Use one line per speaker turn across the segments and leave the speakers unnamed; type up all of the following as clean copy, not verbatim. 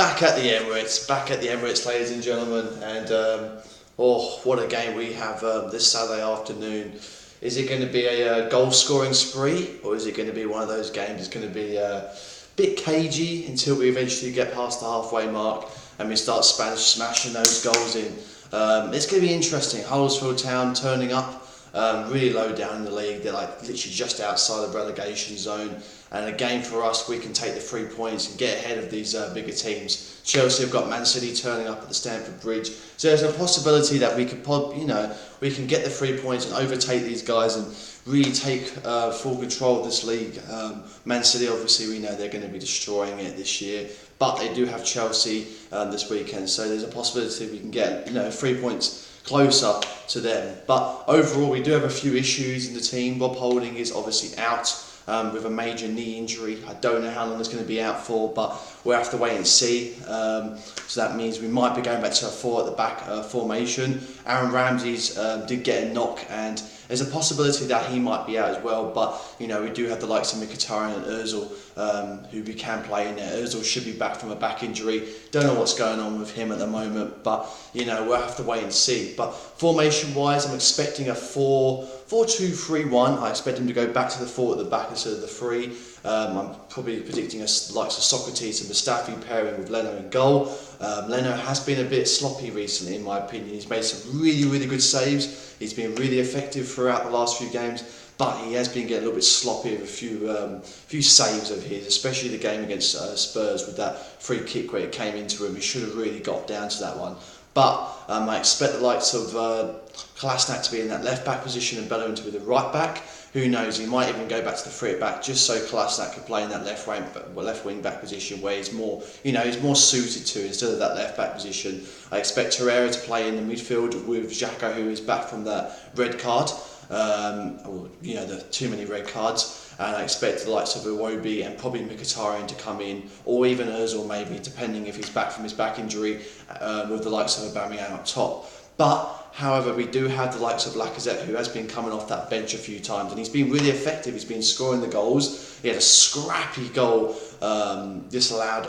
Back at the Emirates, ladies and gentlemen, and oh, what a game we have this Saturday afternoon. Is it going to be a goal-scoring spree, or is it going to be one of those games that's going to be a bit cagey until we eventually get past the halfway mark and we start smashing those goals in? It's going to be interesting. Huddersfield Town turning up really low down in the league. They're like literally just outside the relegation zone. And a game for us, we can take the 3 points and get ahead of these bigger teams. Chelsea have got Man City turning up at the Stamford Bridge, so there's a possibility that we could, we can get the 3 points and overtake these guys and really take full control of this league. Man City, obviously, we know they're going to be destroying it this year, but they do have Chelsea this weekend, so there's a possibility we can get 3 points closer to them. But overall, we do have a few issues in the team. Rob Holding is obviously out with a major knee injury. I don't know how long it's going to be out for, but we'll have to wait and see. So that means we might be going back to a 4 at the back formation. Aaron Ramsey's did get a knock, and there's a possibility that he might be out as well. But we do have the likes of Mkhitaryan and Ozil who we can play in there. Ozil should be back from a back injury. Don't know what's going on with him at the moment, but we'll have to wait and see. But formation-wise, I'm expecting a 4-2-3-1. I expect him to go back to the 4 at the back instead of the 3. I'm probably predicting likes of Socrates and Mustafi pairing with Leno in goal. Leno has been a bit sloppy recently, in my opinion. He's made some really, really good saves. He's been really effective throughout the last few games, but he has been getting a little bit sloppy with a few saves of his, especially the game against Spurs with that free kick where it came into him. He should have really got down to that one. But I expect the likes of Kolasinac to be in that left back position and Bellerin to be the right back. Who knows, he might even go back to the 3 at back just so Kolasinac can play in that left wing back position where he's more, he's more suited to instead of that left back position. I expect Torreira to play in the midfield with Xhaka, who is back from that red card, the too many red cards. And I expect the likes of Iwobi and probably Mkhitaryan to come in, or even Ozil maybe, depending if he's back from his back injury, with the likes of Aubameyang up top. But however, we do have the likes of Lacazette, who has been coming off that bench a few times, and he's been really effective. He's been scoring the goals. He had a scrappy goal disallowed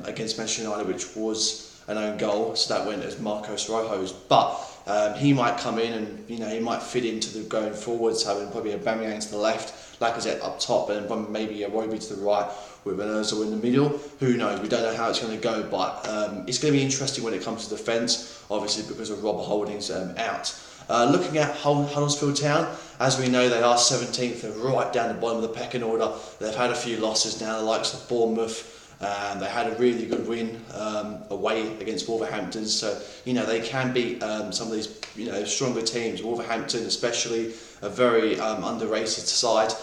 against Manchester United, which was an own goal, so that went as Marcos Rojo's. But he might come in and he might fit into the going forwards, having probably Aubameyang to the left, Lacazette up top, and maybe Iwobi to the right with an Ozil in the middle. Who knows? We don't know how it's going to go, but it's going to be interesting when it comes to defence, obviously because of Rob Holding's out. Looking at Huddersfield Town, as we know, they are 17th, they're right down the bottom of the pecking order. They've had a few losses now, the likes of Bournemouth. They had a really good win away against Wolverhampton, so they can beat some of these stronger teams. Wolverhampton, especially, a very underrated side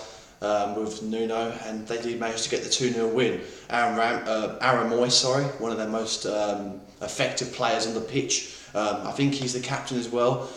with Nuno, and they did manage to get the 2-0 win. Aaron Moy, one of their most effective players on the pitch. I think he's the captain as well.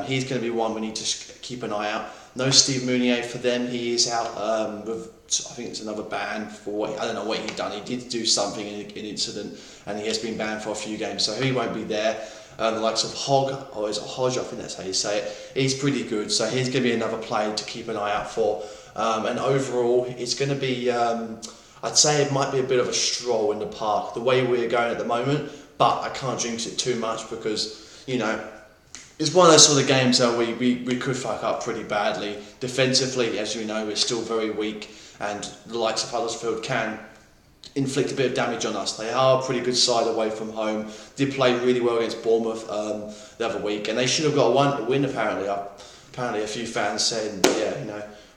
He's going to be one we need to keep an eye out. No Steve Mounier for them. He is out with, I think it's another ban for I don't know what he'd done. He did do something in an incident, and he has been banned for a few games, so he won't be there. The likes of Hogg, or is it Hodge? I think that's how you say it. He's pretty good, so he's going to be another player to keep an eye out for. And overall, it's going to be, I'd say it might be a bit of a stroll in the park, the way we're going at the moment, but I can't jinx it too much because, it's one of those sort of games that we could fuck up pretty badly. Defensively, as you know, we're still very weak, and the likes of Huddersfield can inflict a bit of damage on us. They are a pretty good side away from home. Did play really well against Bournemouth the other week, and they should have got a win apparently. Apparently a few fans said,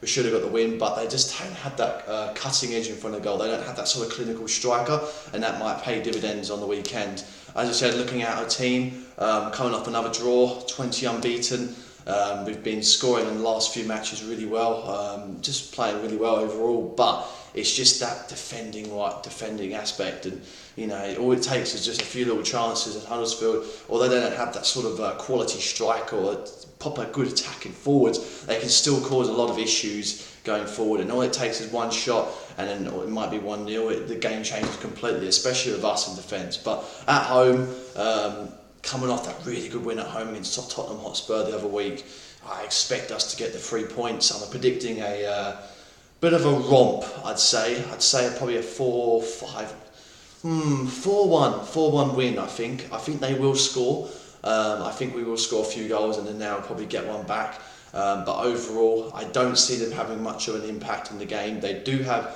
we should have got the win, but they just don't have that cutting edge in front of goal. They don't have that sort of clinical striker, and that might pay dividends on the weekend. As I said, looking at our team, coming off another draw, 20 unbeaten. We've been scoring in the last few matches really well, just playing really well overall, but it's just that defending aspect, and all it takes is just a few little chances at Huddersfield. Although they don't have that sort of quality striker or proper good attacking forwards, they can still cause a lot of issues going forward, and all it takes is one shot, and then it might be 1-0. The game changes completely, especially with us in defence. But at home, coming off that really good win at home against Tottenham Hotspur the other week, I expect us to get the 3 points. I'm predicting a bit of a romp, I'd say. Probably a 4-5 4-1 win, I think. I think they will score. I think we will score a few goals and then they'll probably get one back. But overall, I don't see them having much of an impact in the game. They do have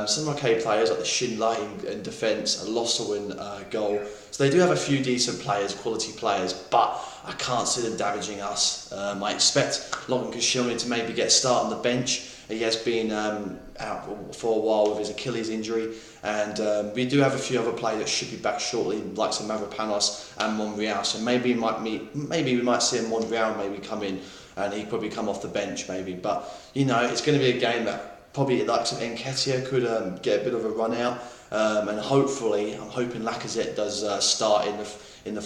some okay players like the Schindler in defence, a Losser in goal. So they do have a few decent players, quality players, but I can't see them damaging us. I expect Logan Koscielny to maybe get a start on the bench. He has been out for a while with his Achilles injury, and we do have a few other players that should be back shortly, like some Mavropanos and Monreal. So maybe we might see a Monreal maybe come in, and he probably come off the bench maybe. But it's going to be a game that probably like some Nketiah could get a bit of a run out, and hopefully I'm hoping Lacazette does start in the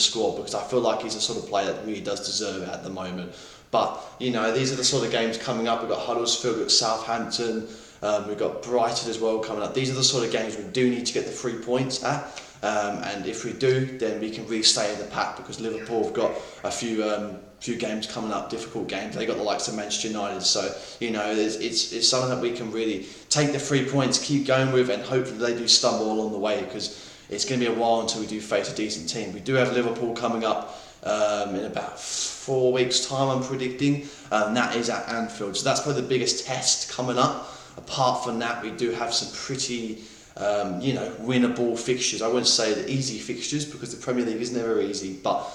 squad, because I feel like he's the sort of player that really does deserve it at the moment. But these are the sort of games coming up. We've got Huddersfield, we've got Southampton, we've got Brighton as well coming up. These are the sort of games we do need to get the 3 points at, and if we do, then we can really stay in the pack, because Liverpool have got a few games coming up, difficult games. They got the likes of Manchester United, so it's something that we can really take the 3 points, keep going with, and hopefully they do stumble along the way, because it's going to be a while until we do face a decent team. We do have Liverpool coming up in about 4 weeks' time, I'm predicting, and that is at Anfield. So that's probably the biggest test coming up. Apart from that, we do have some pretty winnable fixtures. I wouldn't say the easy fixtures, because the Premier League is never easy, but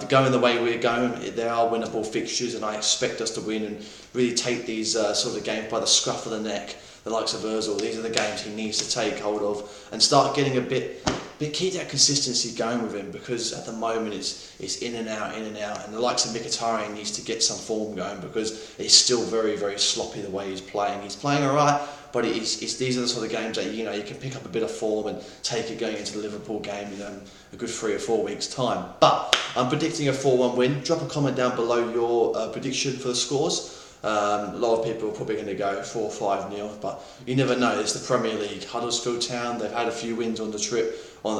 going the way we're going, there are winnable fixtures, and I expect us to win and really take these sort of games by the scruff of the neck. The likes of Ozil, these are the games he needs to take hold of and start getting a bit keep that consistency going with him, because at the moment it's in and out, and the likes of Mkhitaryan needs to get some form going, because it's still very, very sloppy the way he's playing. He's playing alright, but these are the sort of games that you can pick up a bit of form and take it going into the Liverpool game in a good 3 or 4 weeks' time. But I'm predicting a 4-1 win. Drop a comment down below your prediction for the scores. A lot of people are probably going to go 4-5-0, but you never know. It's the Premier League. Huddersfield Town, they've had a few wins on the trip, on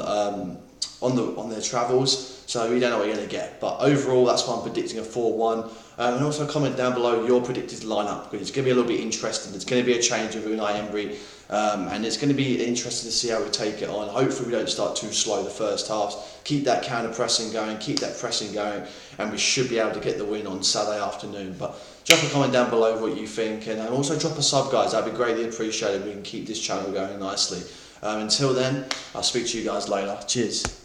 their travels, so we don't know what you're going to get. But overall, that's why I'm predicting a 4-1. And also comment down below your predicted lineup, because it's going to be a little bit interesting. There's going to be a change of Unai Emery, and it's going to be interesting to see how we take it on. Hopefully we don't start too slow the first half. Keep that counter pressing going, keep that pressing going, and we should be able to get the win on Saturday afternoon. But drop a comment down below what you think, and also drop a sub, guys. That'd be greatly appreciated. We can keep this channel going nicely. Until then, I'll speak to you guys later. Cheers.